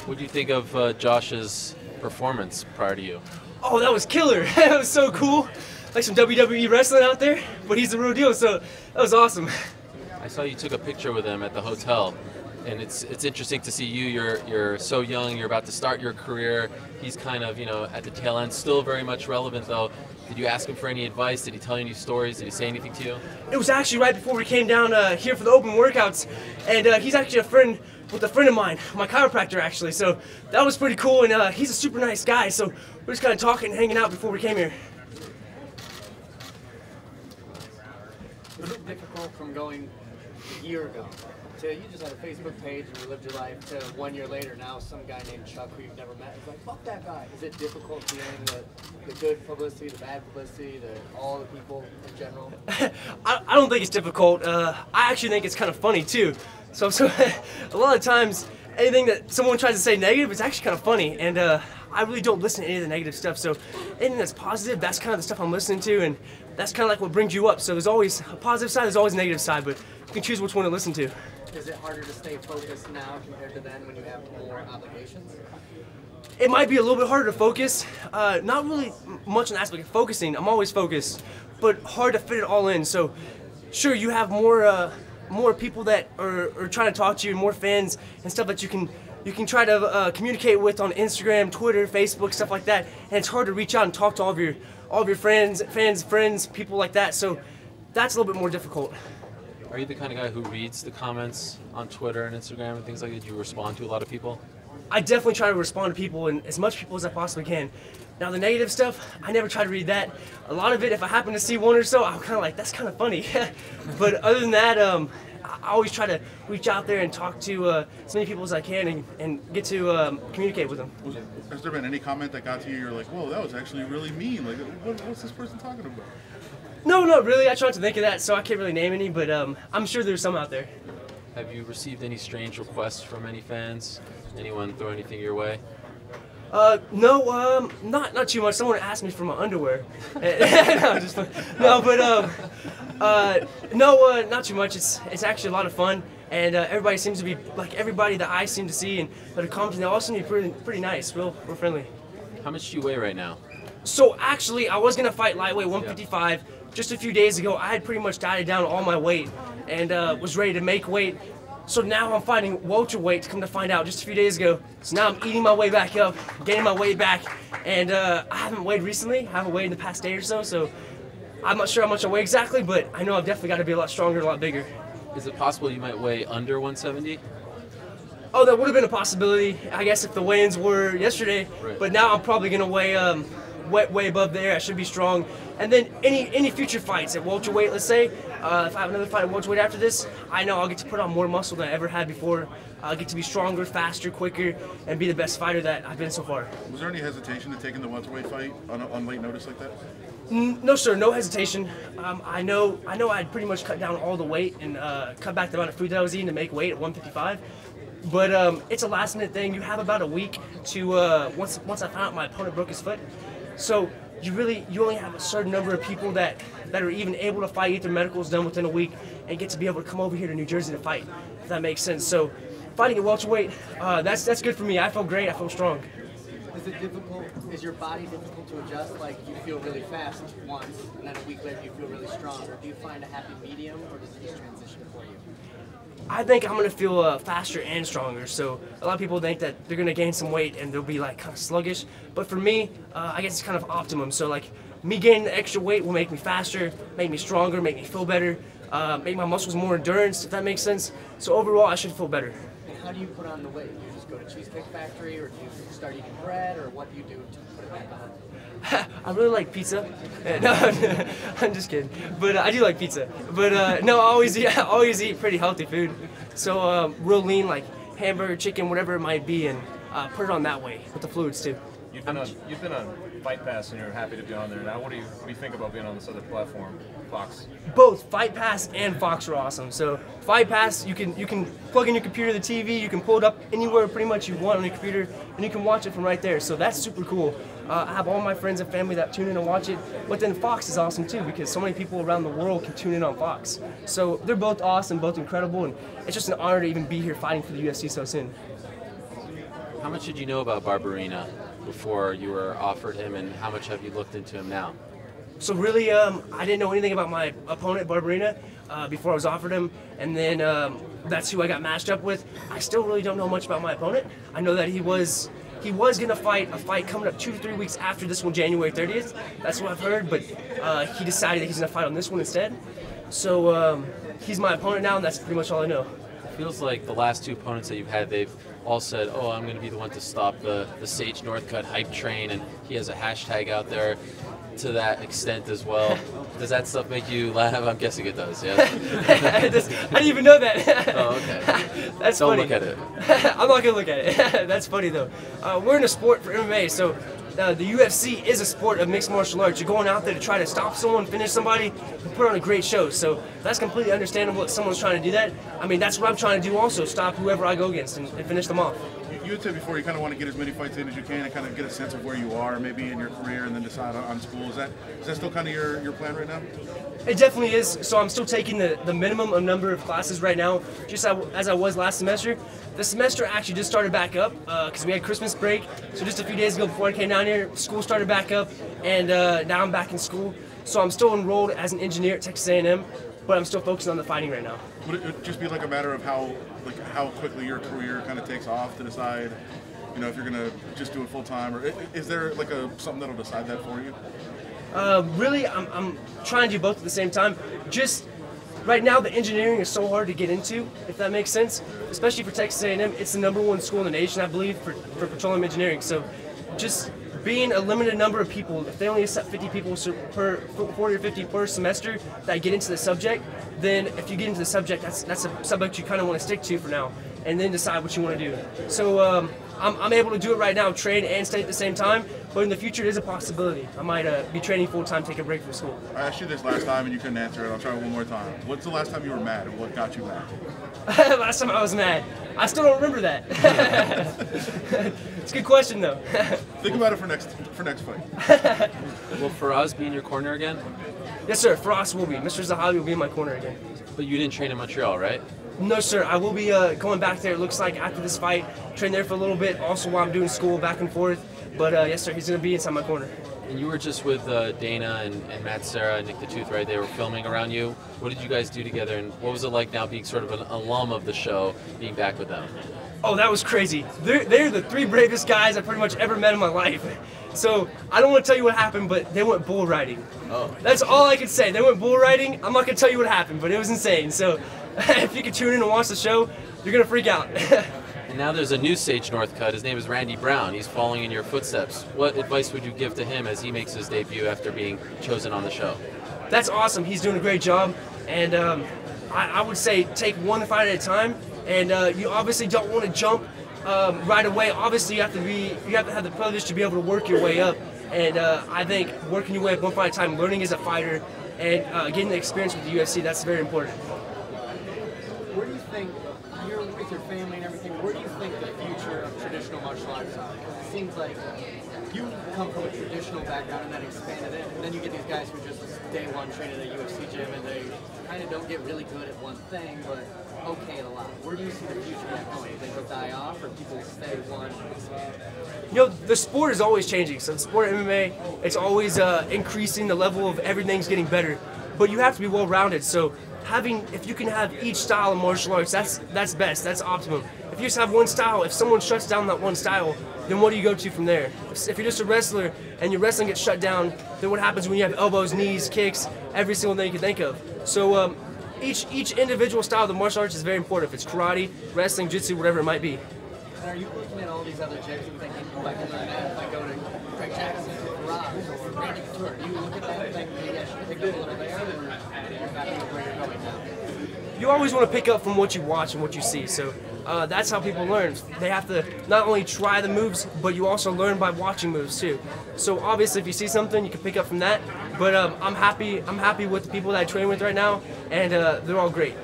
What do you think of Josh's performance prior to you? Oh, that was killer. That was so cool. Like some WWE wrestling out there, but he's the real deal, so that was awesome. I saw you took a picture with him at the hotel, and it's interesting to see you. You're so young. You're about to start your career. He's kind of, at the tail end, still very much relevant though. Did you ask him for any advice? Did he tell you any stories? Did he say anything to you? It was actually right before we came down here for the open workouts, and he's actually a friend with a friend of mine, my chiropractor actually. So that was pretty cool, and he's a super nice guy. So we're just kind of talking and hanging out before we came here. Was it difficult from going a year ago to you just had a Facebook page and you lived your life to 1 year later now some guy named Chuck who you've never met is like, fuck that guy? Is it difficult dealing with the good publicity, the bad publicity, all the people in general? I don't think it's difficult. I actually think it's kind of funny too. So a lot of times anything that someone tries to say negative is actually kind of funny, and I really don't listen to any of the negative stuff. So anything that's positive, that's kind of the stuff I'm listening to, and that's kind of like what brings you up. So there's always a positive side, there's always a negative side, but you can choose which one to listen to. Is it harder to stay focused now compared to then when you have more obligations? It might be a little bit harder to focus. Not really much on the aspect of focusing. I'm always focused, but hard to fit it all in. So sure, you have more people that are trying to talk to you, more fans and stuff that you can try to communicate with on Instagram, Twitter, Facebook, stuff like that. And it's hard to reach out and talk to all of your friends, people like that. So that's a little bit more difficult. Are you the kind of guy who reads the comments on Twitter and Instagram and things like that? Do you respond to a lot of people? I definitely try to respond to people, and as much people as I possibly can. Now the negative stuff, I never try to read that. A lot of it, if I happen to see one or so, I'm kind of like, that's kind of funny. But other than that, I always try to reach out there and talk to as many people as I can and get to communicate with them. Has there been any comment that got to you, you're like, whoa, that was actually really mean? Like, what's this person talking about? No, not really. I try not to think of that, so I can't really name any, but I'm sure there's some out there. Have you received any strange requests from any fans? Anyone throw anything your way? No, not too much. Someone asked me for my underwear. No, no, not too much. It's actually a lot of fun, and everybody seems to be like everybody that I seem to see and that are commenting. They all seem to be pretty nice, real friendly. How much do you weigh right now? So actually, I was gonna fight lightweight 155 just a few days ago. I had pretty much dieted down all my weight and was ready to make weight. So now I'm fighting welterweight, come to find out, just a few days ago. So now I'm eating my way back up, getting my weight back, and I haven't weighed recently. I haven't weighed in the past day or so, so I'm not sure how much I weigh exactly, but I know I've definitely got to be a lot stronger, a lot bigger. Is it possible you might weigh under 170? Oh, that would have been a possibility, I guess, if the weigh-ins were yesterday, right. But now I'm probably going to weigh way above there. I should be strong. And then any future fights at welterweight, let's say, if I have another fight at welterweight after this, I know I'll get to put on more muscle than I ever had before. I'll get to be stronger, faster, quicker, and be the best fighter that I've been so far. Was there any hesitation to taking the welterweight fight on late notice like that? No, sir, no hesitation. I know I'd pretty much cut down all the weight and cut back the amount of food that I was eating to make weight at 155. But it's a last-minute thing. You have about a week to once I found out my opponent broke his foot. So you only have a certain number of people that are even able to fight, get their medicals done within a week, and get to be able to come over here to New Jersey to fight, if that makes sense. So fighting at welterweight, that's good for me. I feel great. I feel strong. Is it difficult? Is your body difficult to adjust? Like you feel really fast once, and then a week later you feel really strong. Or do you find a happy medium, or does it just transition for you? I think I'm gonna feel faster and stronger. So a lot of people think that they're gonna gain some weight and they'll be like kind of sluggish. But for me, I guess it's kind of optimum. So like me gaining the extra weight will make me faster, make me stronger, make me feel better, make my muscles more endurance, if that makes sense. So overall, I should feel better. And how do you put on the weight? Do you just go to Cheesecake Factory, or do you start eating bread, or what do you do to put it back on? I really like pizza. No, I'm just kidding. But I do like pizza. But no, I always eat pretty healthy food. So real lean, like hamburger, chicken, whatever it might be, and put it on that way with the fluids too. You've been on Fight Pass, and you're happy to be on there. Now, what do you think about being on this other platform, Fox? Both Fight Pass and Fox are awesome. So Fight Pass, you can plug in your computer to the TV, you can pull it up anywhere pretty much you want on your computer, and you can watch it from right there. So that's super cool. I have all my friends and family that tune in and watch it. But then Fox is awesome too, because so many people around the world can tune in on Fox. So they're both awesome, both incredible, and it's just an honor to even be here fighting for the UFC so soon. How much did you know about Barberena before you were offered him, and how much have you looked into him now? So really, I didn't know anything about my opponent, Barberena, before I was offered him, and then that's who I got matched up with. I still really don't know much about my opponent. I know that he was going to fight a fight coming up 2 to 3 weeks after this one, January 30th. That's what I've heard, but he decided that he's going to fight on this one instead. So he's my opponent now, and that's pretty much all I know. It feels like the last 2 opponents that you've had, they've all said, oh, I'm going to be the one to stop the Sage Northcutt hype train, and he has a hashtag out there to that extent as well. Does that stuff make you laugh? I'm guessing it does, yeah? I didn't even know that. Oh, okay. That's Don't funny. look at it. I'm not going to look at it. That's funny, though. We're in a sport for MMA, so the UFC is a sport of mixed martial arts. You're going out there to try to stop someone, finish somebody, and put on a great show. So that's completely understandable that someone's trying to do that. I mean, that's what I'm trying to do also, stop whoever I go against and finish them off. You had said before you kind of want to get as many fights in as you can and kind of get a sense of where you are maybe in your career and then decide on school. Is that still kind of your plan right now? It definitely is. So I'm still taking the minimum number of classes right now, just as I was last semester. The semester actually just started back up because we had Christmas break. So just a few days ago before I came down here, school started back up, and now I'm back in school. So I'm still enrolled as an engineer at Texas A&M, but I'm still focusing on the fighting right now. Would it just be like a matter of how quickly your career kind of takes off to decide, you know, if you're gonna just do it full time, or is there like something that'll decide that for you? Really, I'm trying to do both at the same time. Just right now, the engineering is so hard to get into, if that makes sense. Especially for Texas A&M, it's the #1 school in the nation, I believe, for petroleum engineering. So, just being a limited number of people, if they only accept 50 people per 40 or 50 per semester that get into the subject, then if you get into the subject, that's a subject you kind of want to stick to for now, and then decide what you want to do. So I'm able to do it right now, train and study at the same time, but in the future it is a possibility. I might be training full-time, take a break from school. I asked you this last time and you couldn't answer it. I'll try it one more time. What's the last time you were mad, and what got you mad? Last time I was mad. I still don't remember that. It's a good question, though. Think about it for next fight. Will Faraz be in your corner again? Yes, sir. Faraz will be. Mr. Zahabi will be in my corner again. But you didn't train in Montreal, right? No, sir. I will be going back there, it looks like, after this fight. Train there for a little bit, also while I'm doing school, back and forth. But yes, sir, he's going to be inside my corner. And you were just with Dana and Matt Serra and Nick the Tooth, right? They were filming around you. What did you guys do together, and what was it like now being sort of an alum of the show, being back with them? Oh, that was crazy. They're the 3 bravest guys I've pretty much ever met in my life. So I don't want to tell you what happened, but they went bull riding. Oh. That's all I can say. They went bull riding. I'm not going to tell you what happened, but it was insane. So if you can tune in and watch the show, you're going to freak out. And now there's a new Sage Northcutt. His name is Randy Brown. He's following in your footsteps. What advice would you give to him as he makes his debut after being chosen on the show? That's awesome. He's doing a great job. And I would say take one fight at a time. And you obviously don't want to jump right away. Obviously, you have to have the privilege to be able to work your way up. And I think working your way up one fight at a time, learning as a fighter, and getting the experience with the UFC, that's very important. Where do you think, you're with your family and everything, where do you think the future of traditional martial arts are? Because it seems like you come from a traditional background and then expanded it, and then you get these guys who just day one train at a UFC gym and they kind of don't get really good at one thing, but okay at a lot. Where do you see the future of that going? Do you think they'll die off, or people stay one? You know, the sport is always changing. So the sport of MMA, it's always increasing. The level of everything's getting better. But you have to be well-rounded. So if you can have each style of martial arts, that's best. That's optimum. If you just have one style, if someone shuts down that one style, then what do you go to from there? If you're just a wrestler and your wrestling gets shut down, then what happens when you have elbows, knees, kicks, every single thing you can think of? So each individual style of the martial arts is very important. If it's karate, wrestling, jiu-jitsu, whatever it might be. And are you looking at all these other gyms and thinking, oh, I can learn that if I go to Craig Jackson or Rob or Randy Couture? Do you look at that and think, maybe I should pick up a little there, or you're happy with where you're going now? You always want to pick up from what you watch and what you see. So that's how people learn. They have to not only try the moves, but you also learn by watching moves too. So obviously, if you see something, you can pick up from that. But I'm happy with the people that I train with right now, and they're all great.